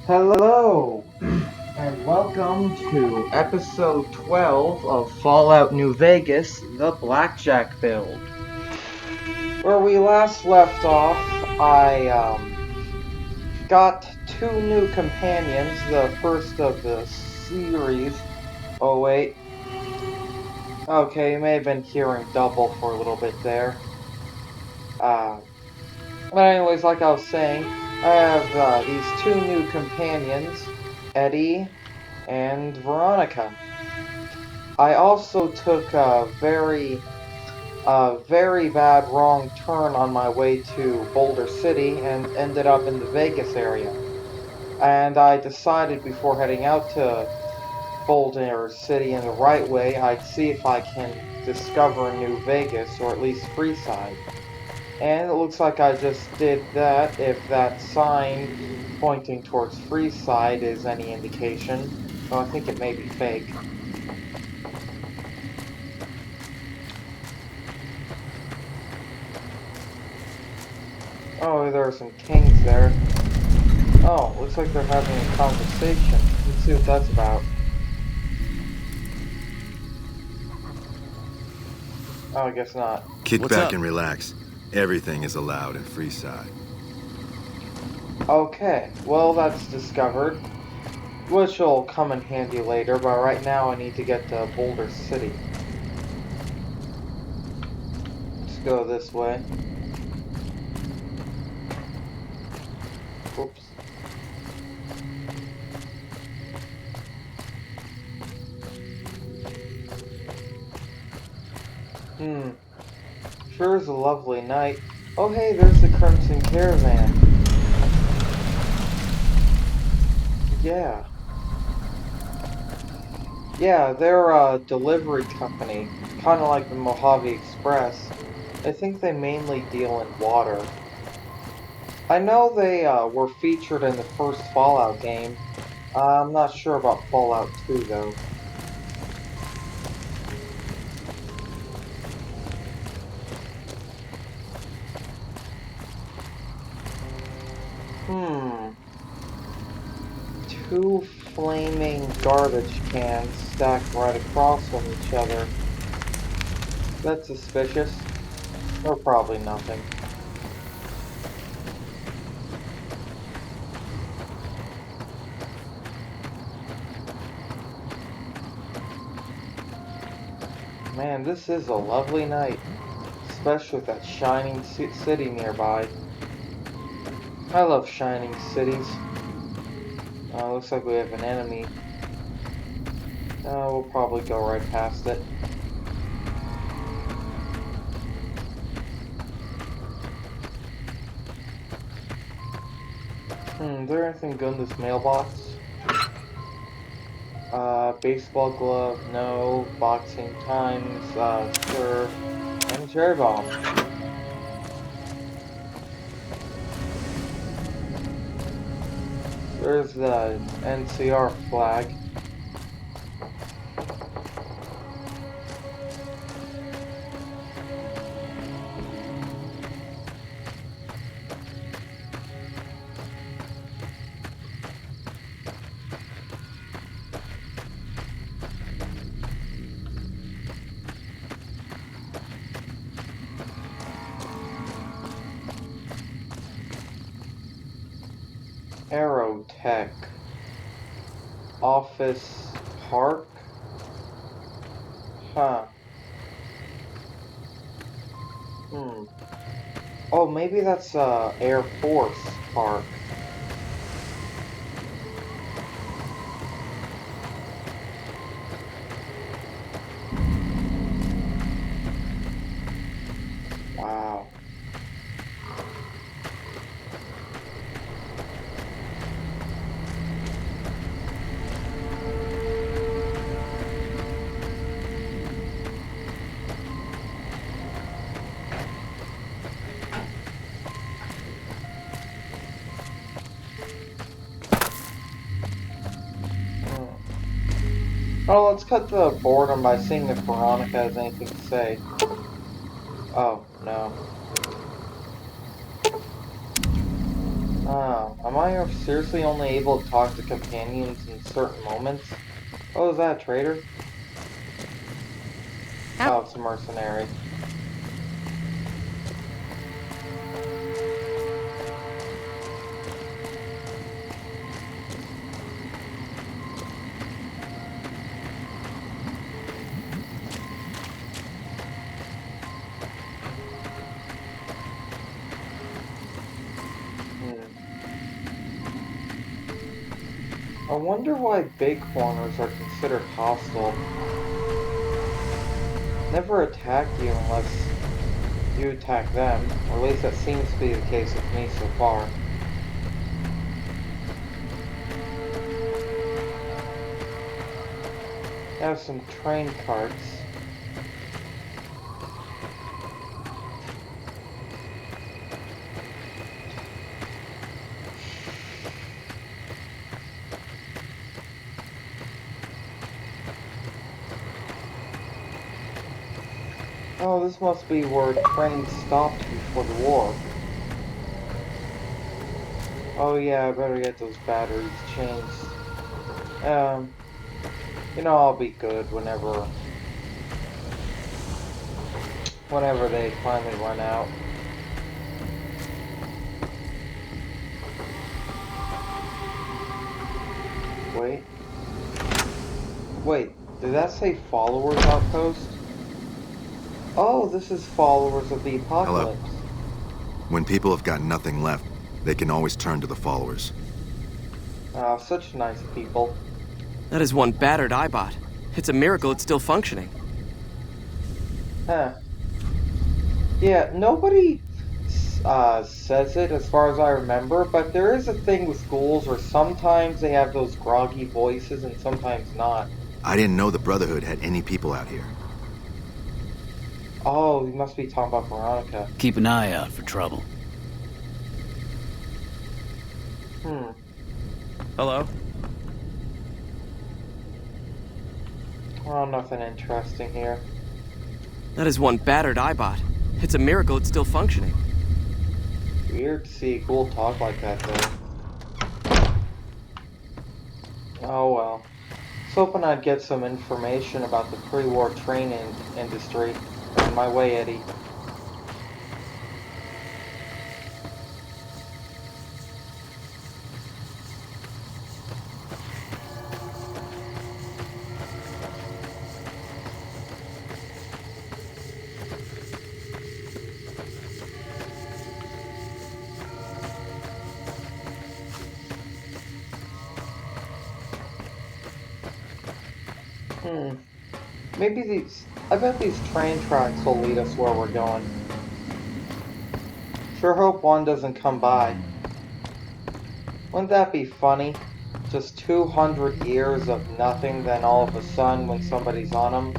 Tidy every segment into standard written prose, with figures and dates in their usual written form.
Hello, and welcome to episode 12 of Fallout New Vegas, the BlackJack build. Where we last left off, I got two new companions, the first of the series. Oh wait, okay, you may have been hearing double for a little bit there. Uh, but anyways, like I was saying, I have these two new companions, Eddie and Veronica. I also took a very bad wrong turn on my way to Boulder City and ended up in the Vegas area. And I decided before heading out to Boulder City in the right way, I'd see if I can discover New Vegas, or at least Freeside. And it looks like I just did that, if that sign pointing towards Freeside is any indication. Though I think it may be fake. Oh, there are some kings there. Oh, looks like they're having a conversation. Let's see what that's about. Oh, I guess not. Kick What's back up? and relax. Everything is allowed in Freeside. Okay, well that's discovered. Which will come in handy later, but right now I need to get to Boulder City. Let's go this way. Oops. Hmm. Sure is a lovely night. Oh hey, there's the Crimson Caravan. Yeah. Yeah, they're a delivery company, kind of like the Mojave Express. I think they mainly deal in water. I know they were featured in the first Fallout game. I'm not sure about Fallout 2 though. Hmm. Two flaming garbage cans stacked right across from each other. That's suspicious. Or probably nothing. Man, this is a lovely night. Especially with that shining city nearby. I love shining cities. Looks like we have an enemy. We'll probably go right past it. Is there anything good in this mailbox? Baseball glove, no. Boxing times, sure. And a cherry bomb. There's the NCR flag. Aerotech. Office Park? Huh. Hmm. Oh, maybe that's Air Force Park. Wow. Hmm. Oh, let's cut the boredom by seeing if Veronica has anything to say. Oh, no. Am I seriously only able to talk to companions in certain moments? What was that, traitor? Oh, it's a mercenary. Hmm. I wonder why bighorners are considered hostile. Never attack you unless you attack them, or at least that seems to be the case with me so far. I have some train carts. Oh, this must be where trains stopped before the war. Oh yeah, I better get those batteries changed. Um, I'll be good whenever they finally run out. Wait. Wait, did that say followers outpost? Oh, this is followers of the Hello. apocalypse. When people have got nothing left, they can always turn to the followers. Ah, such nice people. That is one battered iBot. It's a miracle it's still functioning. Huh. Yeah, nobody says it as far as I remember, but there is a thing with schools where sometimes they have those groggy voices and sometimes not. I didn't know the Brotherhood had any people out here. Oh, you must be talking about Veronica. Keep an eye out for trouble. Hmm. Hello? Oh, nothing interesting here. That is one battered iBot. It's a miracle it's still functioning. Weird to see a ghoul talk like that, though. Oh well. I was hoping I'd get some information about the pre-war train industry. On my way, Eddie. Hmm. I bet these train tracks will lead us where we're going. Sure hope one doesn't come by. Wouldn't that be funny? Just 200 years of nothing, then all of a sudden, when somebody's on them,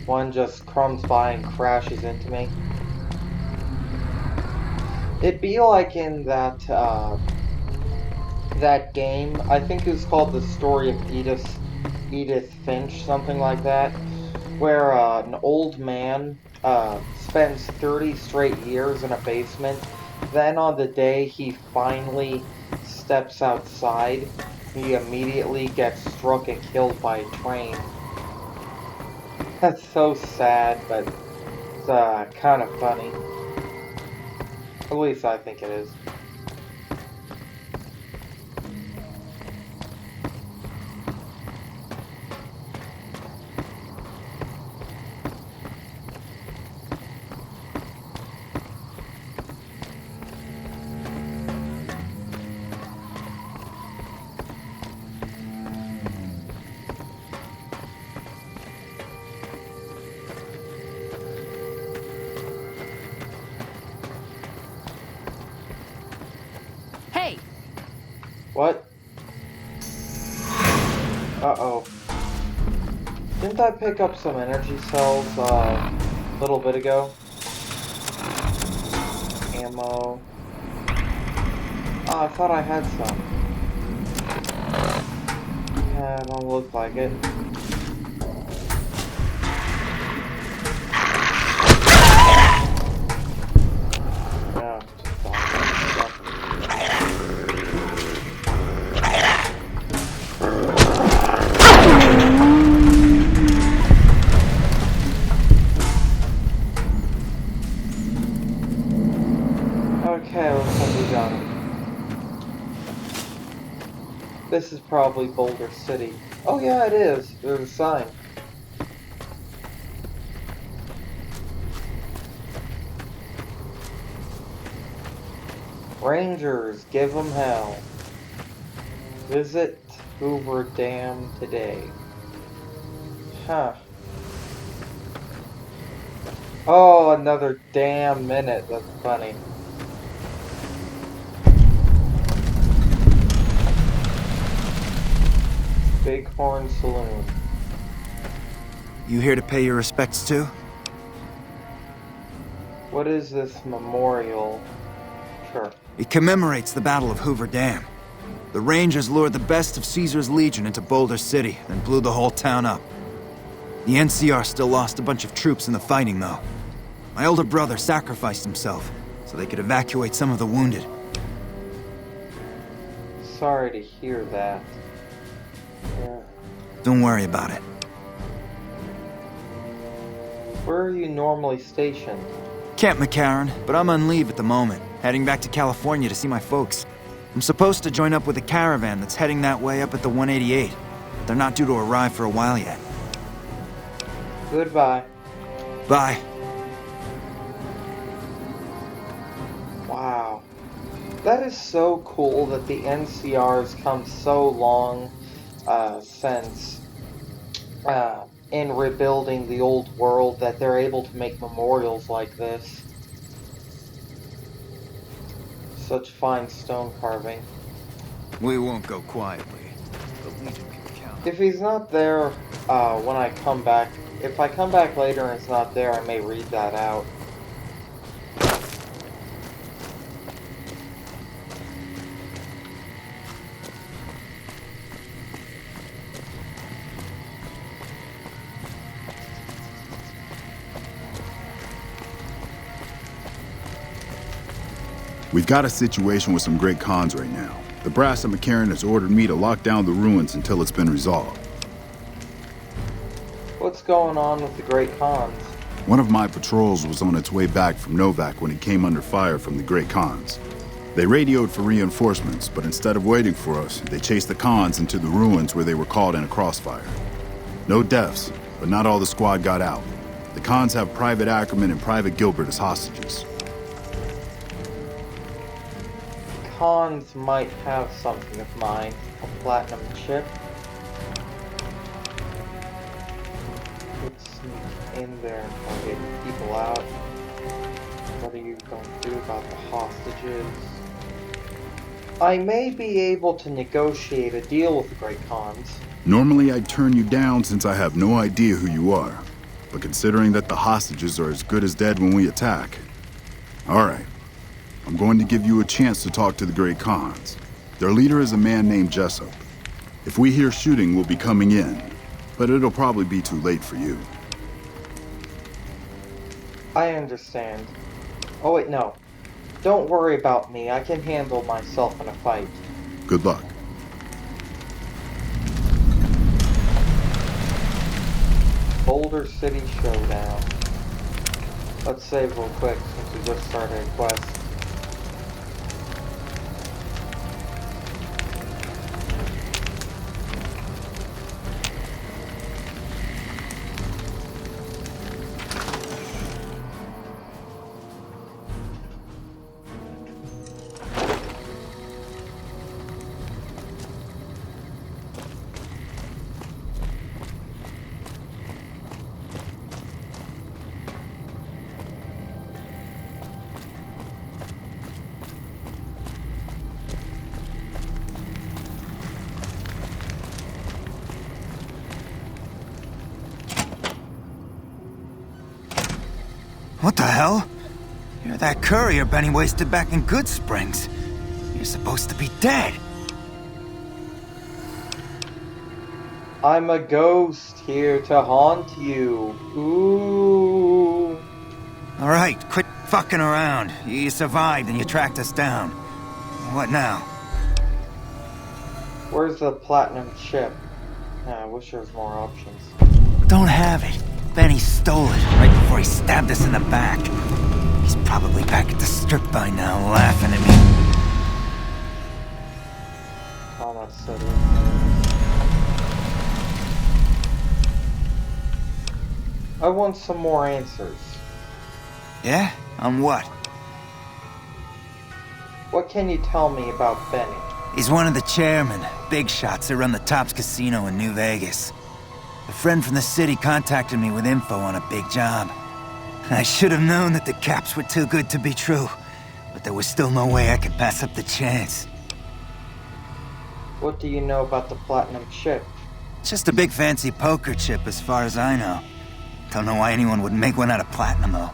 one just crumbs by and crashes into me. It'd be like in that game. I think it was called The Story of Edith Finch, something like that, where an old man spends 30 straight years in a basement. Then on the day he finally steps outside, he immediately gets struck and killed by a train. That's so sad, but it's kind of funny. At least I think it is. Hey! What? Uh-oh. Didn't I pick up some energy cells a little bit ago? Ammo. Oh, I thought I had some. Yeah, don't look like it. Yeah, just dodge that stuff. Okay, looks like we got him. This is probably Boulder City. Oh yeah, it is. There's a sign. Rangers, give 'em hell. Visit Hoover Dam today. Huh. Oh, another damn minute. That's funny. Bighorn Saloon. You here to pay your respects too? What is this memorial? Sure. It commemorates the Battle of Hoover Dam. The Rangers lured the best of Caesar's Legion into Boulder City, then blew the whole town up. The NCR still lost a bunch of troops in the fighting, though. My older brother sacrificed himself, so they could evacuate some of the wounded. Sorry to hear that. Yeah. Don't worry about it. Where are you normally stationed? Camp McCarran, but I'm on leave at the moment, heading back to California to see my folks. I'm supposed to join up with a caravan that's heading that way up at the 188, but they're not due to arrive for a while yet. Goodbye. Bye. Wow. That is so cool that the NCR's come so long since in rebuilding the old world that they're able to make memorials like this. Such fine stone carving. We won't go quietly. The Legion can count. If he's not there when I come back, if I come back later and it's not there, I may read that out. We've got a situation with some great cons right now. The brass at McCarran has ordered me to lock down the ruins until it's been resolved. What's going on with the Great Khans? One of my patrols was on its way back from Novak when it came under fire from the Great Khans. They radioed for reinforcements, but instead of waiting for us, they chased the Khans into the ruins where they were caught in a crossfire. No deaths, but not all the squad got out. The Khans have Private Ackerman and Private Gilbert as hostages. Khans might have something of mine. A platinum chip. Let's sneak in there and try to get people out. What are you going to do about the hostages? I may be able to negotiate a deal with the Great Khans. Normally I'd turn you down since I have no idea who you are. But considering that the hostages are as good as dead when we attack... Alright. I'm going to give you a chance to talk to the Great Khans. Their leader is a man named Jessup. If we hear shooting, we'll be coming in. But it'll probably be too late for you. I understand. Oh wait, no. Don't worry about me. I can handle myself in a fight. Good luck. Boulder City Showdown. Let's save real quick since we just started a quest. What the hell? You're that courier Benny wasted back in Good Springs. You're supposed to be dead. I'm a ghost here to haunt you. Ooh. All right, quit fucking around. You survived and you tracked us down. What now? Where's the platinum chip? I wish there was more options. Don't have it. Benny stole it right before he stabbed us in the back. He He's probably back at the strip by now, laughing at me. Thomas said I want some more answers. Yeah? On what? What can you tell me about Benny? He's one of the chairmen, big shots that run the Tops Casino in New Vegas. A friend from the city contacted me with info on a big job. I should have known that the caps were too good to be true, but there was still no way I could pass up the chance. What do you know about the platinum chip? It's just a big fancy poker chip as far as I know. Don't know why anyone would make one out of platinum, though.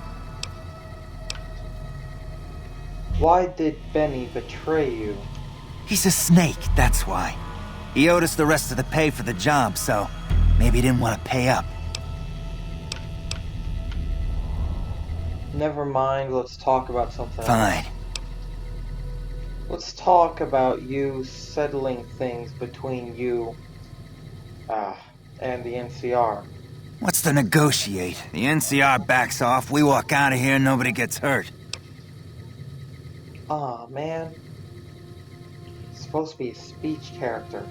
Why did Benny betray you? He's a snake, that's why. He owed us the rest of the pay for the job, so maybe he didn't want to pay up. Never mind, let's talk about something else. Fine. Let's talk about you settling things between you, and the NCR. What's to negotiate? The NCR backs off, we walk out of here, nobody gets hurt. Aw, man. It's supposed to be a speech character.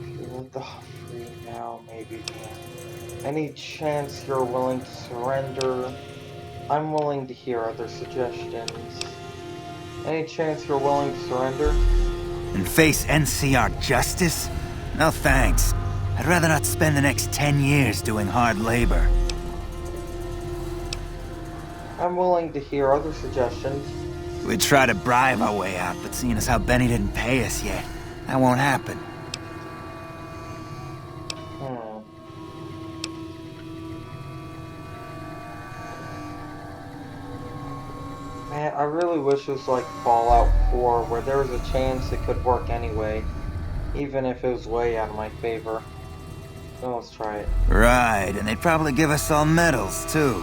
If you let the free now, maybe. Any chance you're willing to surrender? I'm willing to hear other suggestions. Any chance you're willing to surrender? And face NCR justice? No thanks. I'd rather not spend the next 10 years doing hard labor. I'm willing to hear other suggestions. We'd try to bribe our way out, but seeing as how Benny didn't pay us yet, that won't happen. Man, I really wish it was like Fallout 4, where there was a chance it could work anyway, even if it was way out of my favor. So let's try it. Right, and they'd probably give us all medals, too.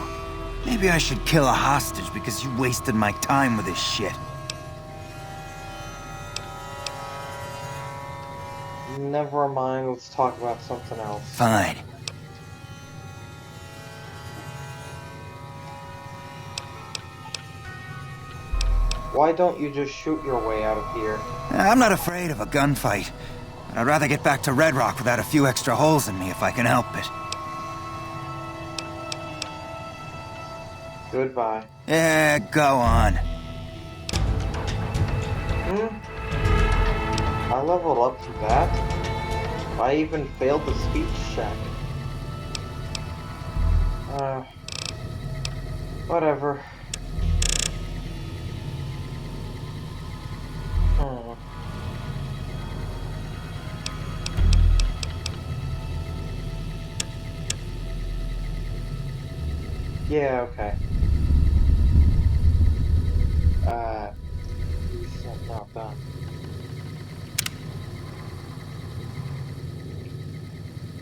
Maybe I should kill a hostage because you wasted my time with this shit. Never mind, let's talk about something else. Fine. Why don't you just shoot your way out of here? I'm not afraid of a gunfight, but I'd rather get back to Red Rock without a few extra holes in me if I can help it. Goodbye. Yeah, go on. I leveled up to that. I even failed the speech check. Whatever. Yeah, okay. Reset now done.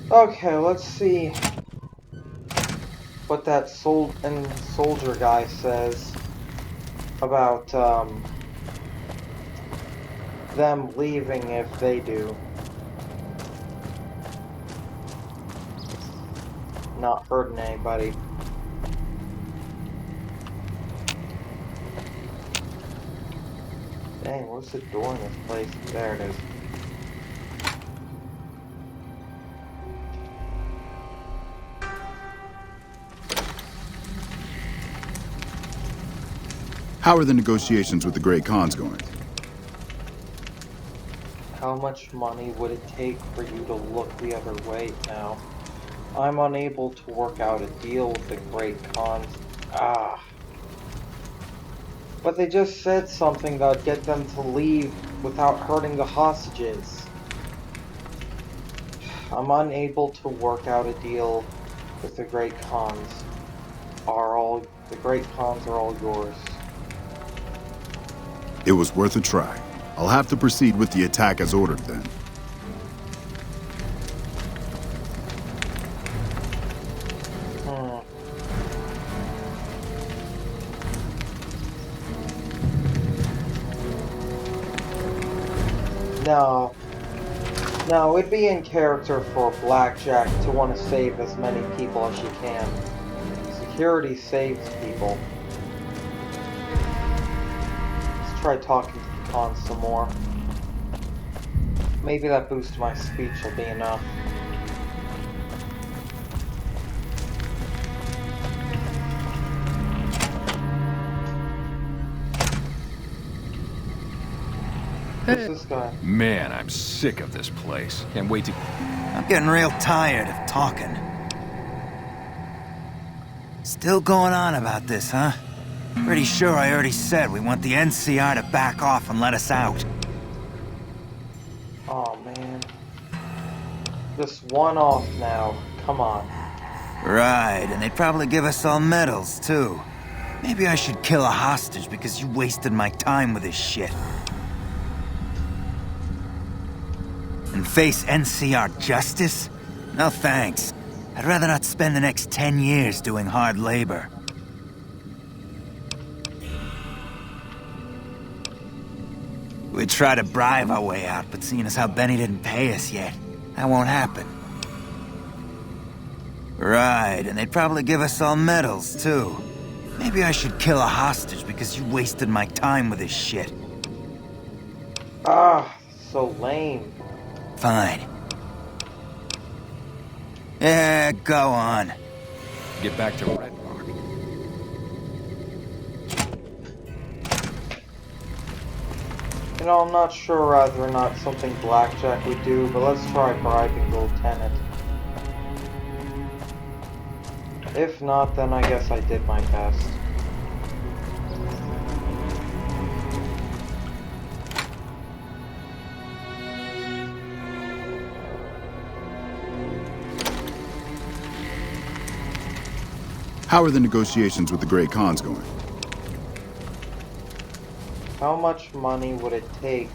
Okay, let's see what that soldier guy says about them leaving if they do. Not hurting anybody. Dang, where's the door in this place? There it is. How are the negotiations with the Great Khans going? How much money would it take for you to look the other way now? I'm unable to work out a deal with the Great Khans. But they just said something that would get them to leave without hurting the hostages. I'm unable to work out a deal with the Great Khans. The Great Khans are all yours. It was worth a try. I'll have to proceed with the attack as ordered then. No, it'd be in character for BlackJack to want to save as many people as she can. So Security saves people. Let's try talking to the cons some more. Maybe that boost to my speech will be enough. Who's this guy? Man, I'm sick of this place. Can't wait to... I'm getting real tired of talking. Still going on about this, huh? Pretty sure I already said we want the NCR to back off and let us out. Oh man. Just one off now. Come on. Right, and they'd probably give us all medals, too. Maybe I should kill a hostage because you wasted my time with this shit. And face NCR justice? No thanks. I'd rather not spend the next 10 years doing hard labor. We'd try to bribe our way out, but seeing as how Benny didn't pay us yet, that won't happen. Right, and they'd probably give us all medals, too. Maybe I should kill a hostage because you wasted my time with this shit. Ah, so lame. Fine. Yeah, go on. get back to Red Rock. You know, I'm not sure whether or not something BlackJack would do, but let's try bribing the lieutenant. If not, then I guess I did my best. How are the negotiations with the Great Khans going? How much money would it take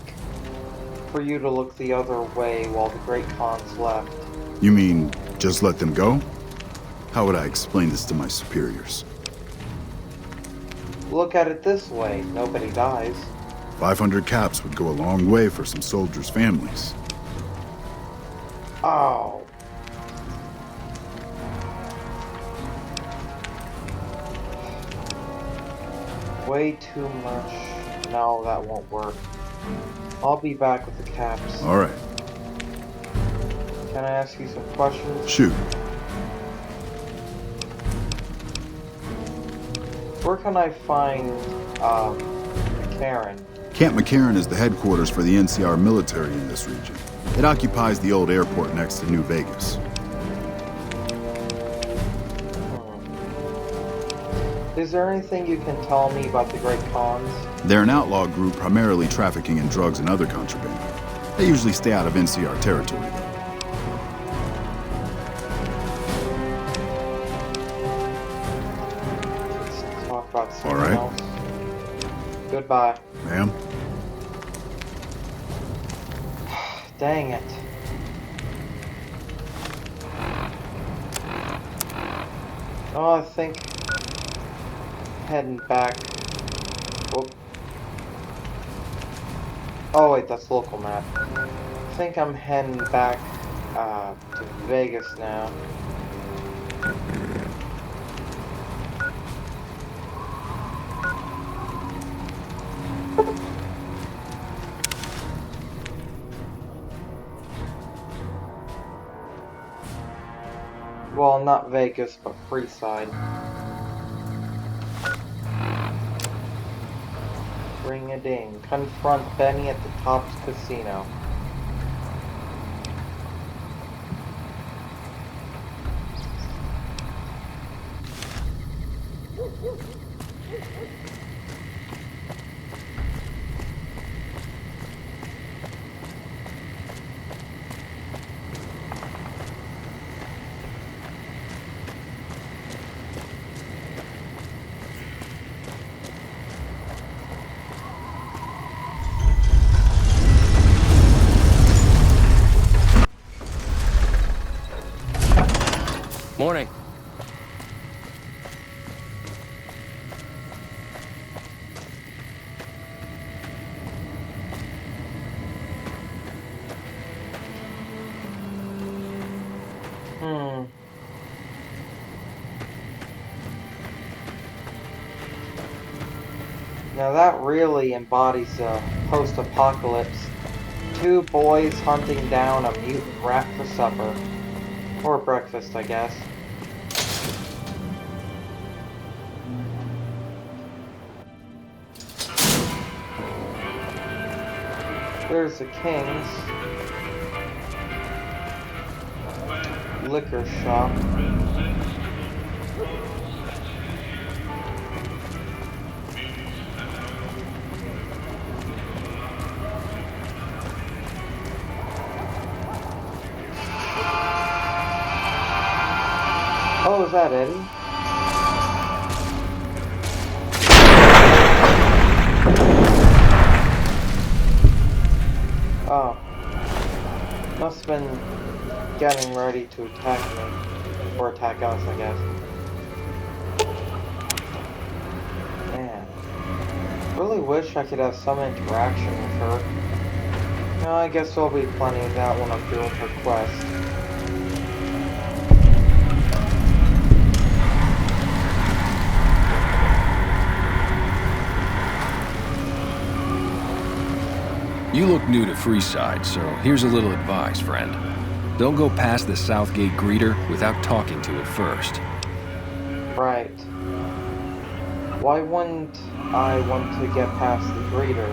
for you to look the other way while the Great Khans left? You mean, just let them go? How would I explain this to my superiors? Look at it this way, nobody dies. 500 caps would go a long way for some soldiers' families. Oh. Way too much. No, that won't work. I'll be back with the caps. All right. Can I ask you some questions? Shoot. Where can I find, Karen? Camp McCarran is the headquarters for the NCR military in this region. It occupies the old airport next to New Vegas. Is there anything you can tell me about the Great Khans? They're an outlaw group primarily trafficking in drugs and other contraband. They usually stay out of NCR territory, though. Let's talk about something All right. else. Goodbye. Ma'am? Dang it. Oh, I think heading back. Whoop. Oh wait, that's local map. I think I'm heading back to Vegas now. Well, not Vegas, but Freeside. Ring a ding. Confront Benny at the Tops Casino. Now that really embodies a post-apocalypse. Two boys hunting down a mutant rat for supper. Or breakfast, I guess. There's the King's liquor shop. Oh, is that Eddie? Oh. Must have been getting ready to attack me. Or attack us, I guess. Man. Really wish I could have some interaction with her. No, I guess there'll be plenty of that when I'm doing her quest. You look new to Freeside, so here's a little advice, friend. Don't go past the Southgate greeter without talking to it first. Right. Why wouldn't I want to get past the greeter?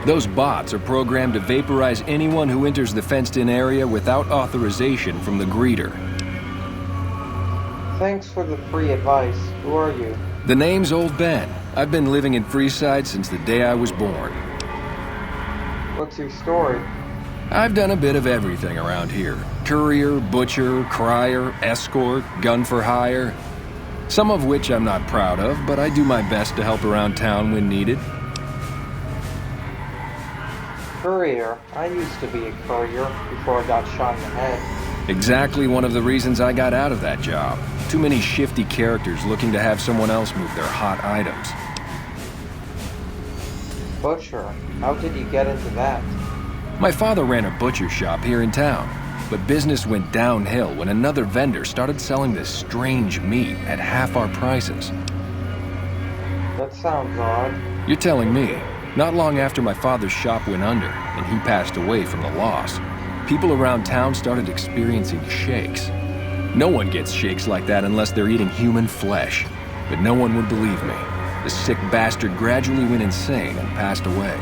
Those bots are programmed to vaporize anyone who enters the fenced-in area without authorization from the greeter. Thanks for the free advice. Who are you? The name's Old Ben. I've been living in Freeside since the day I was born. What's your story? I've done a bit of everything around here. Courier, butcher, crier, escort, gun for hire. Some of which I'm not proud of, but I do my best to help around town when needed. Courier. I used to be a courier before I got shot in the head. Exactly one of the reasons I got out of that job. Too many shifty characters looking to have someone else move their hot items. Butcher. How did you get into that? My father ran a butcher shop here in town, but business went downhill when another vendor started selling this strange meat at half our prices. That sounds odd. You're telling me. Not long after my father's shop went under and he passed away from the loss, people around town started experiencing shakes. No one gets shakes like that unless they're eating human flesh, but no one would believe me. The sick bastard gradually went insane and passed away.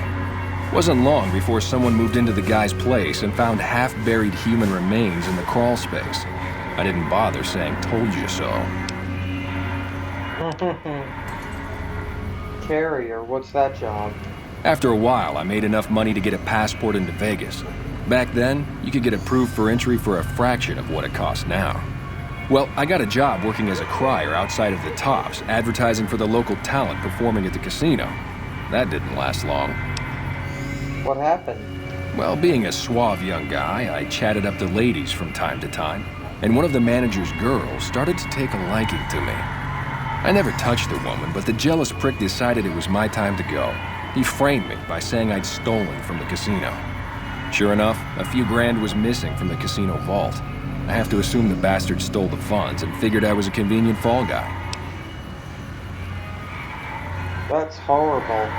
Wasn't long before someone moved into the guy's place and found half-buried human remains in the crawl space. I didn't bother saying, "Told you so." Carrier, what's that job? After a while, I made enough money to get a passport into Vegas. Back then, you could get approved for entry for a fraction of what it costs now. Well, I got a job working as a crier outside of the Tops, advertising for the local talent performing at the casino. That didn't last long. What happened? Well, being a suave young guy, I chatted up the ladies from time to time, and one of the manager's girls started to take a liking to me. I never touched the woman, but the jealous prick decided it was my time to go. He framed me by saying I'd stolen from the casino. Sure enough, a few grand was missing from the casino vault. I have to assume the bastard stole the funds and figured I was a convenient fall guy. That's horrible.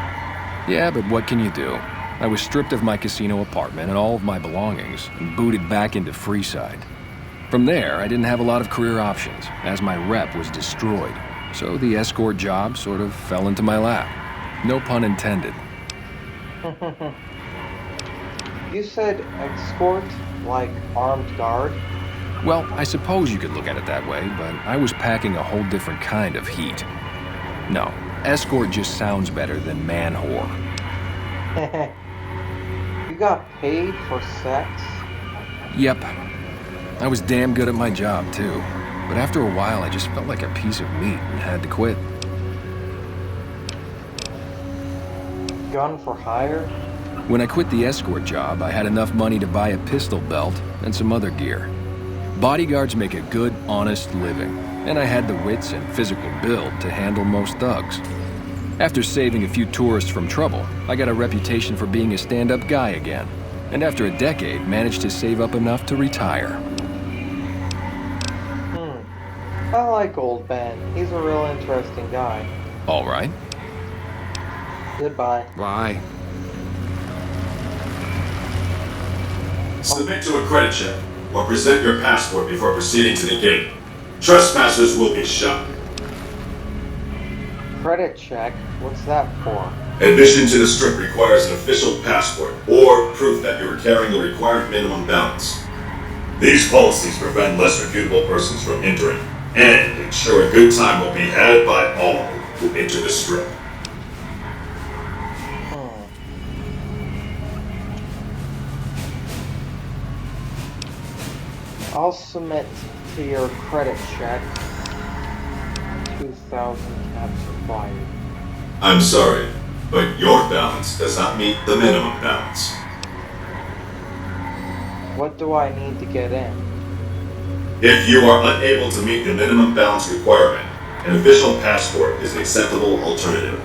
Yeah, but what can you do? I was stripped of my casino apartment and all of my belongings and booted back into Freeside. From there, I didn't have a lot of career options, as my rep was destroyed. So the escort job sort of fell into my lap. No pun intended. You said escort, like armed guard? Well, I suppose you could look at it that way, but I was packing a whole different kind of heat. No, escort just sounds better than man whore. You got paid for sex? Yep. I was damn good at my job, too. But after a while, I just felt like a piece of meat and had to quit. Gun for hire? When I quit the escort job, I had enough money to buy a pistol belt and some other gear. Bodyguards make a good, honest living, and I had the wits and physical build to handle most thugs. After saving a few tourists from trouble, I got a reputation for being a stand-up guy again, and after a decade, managed to save up enough to retire. I like Old Ben. He's a real interesting guy. All right. Goodbye. Bye. Submit to a credit check or present your passport before proceeding to the gate. Trespassers will be shot. Credit check? What's that for? Admission to the strip requires an official passport or proof that you are carrying the required minimum balance. These policies prevent less reputable persons from entering and ensure a good time will be had by all who enter the strip. I'll submit to your credit check. 2,000 caps required. I'm sorry, but your balance does not meet the minimum balance. What do I need to get in? If you are unable to meet the minimum balance requirement, an official passport is an acceptable alternative.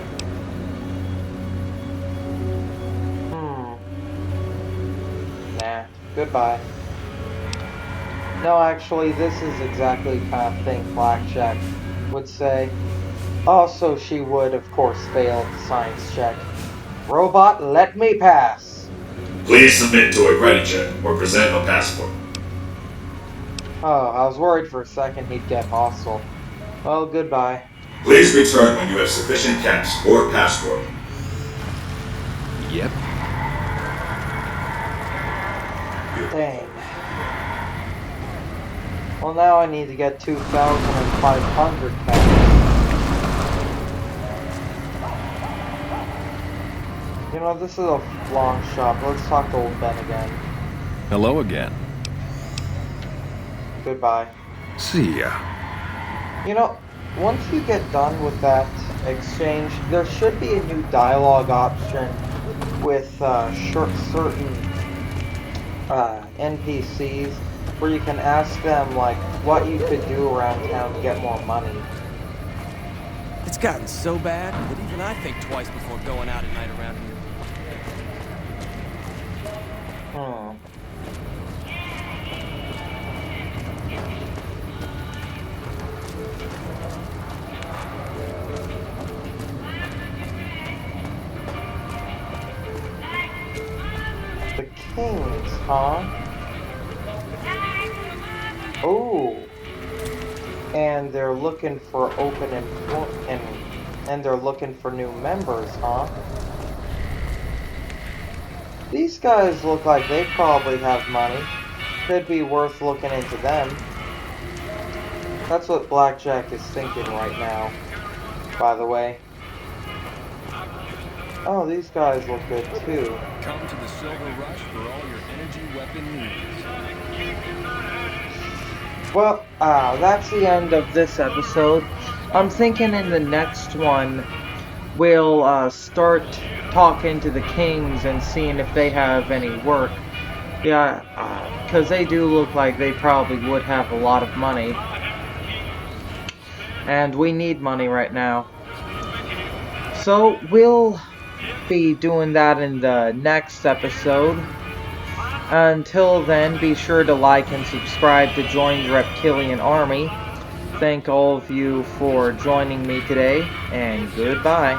Nah, goodbye. No, actually, this is exactly the kind of thing BlackJack would say. Also, she would, of course, fail the science check. Robot, let me pass! Please submit to a credit check or present a passport. Oh, I was worried for a second he'd get hostile. Well, goodbye. Please return when you have sufficient cash or passport. Yep. Dang. Well, now I need to get 2,500 cash. You know, this is a long shot. Let's talk to old Ben again. Hello again. Goodbye. See ya. You know, once you get done with that exchange, there should be a new dialogue option with certain NPCs where you can ask them, like, what you could do around town to get more money. It's gotten so bad that even I think twice before going out at night around here. The Kings, huh? Oh. And they're looking for open and they're looking for new members, huh? These guys look like they probably have money. Could be worth looking into them. That's what BlackJack is thinking right now, by the way. Oh, these guys look good too. Come to the Silver Rush for all your energy weapon needs. Well, that's the end of this episode. I'm thinking in the next one, we'll start talking to the Kings and seeing if they have any work. Yeah, because they do look like they probably would have a lot of money. And we need money right now. So, we'll be doing that in the next episode. Until then, be sure to like and subscribe to join the Reptilian Army. Thank all of you for joining me today, and goodbye.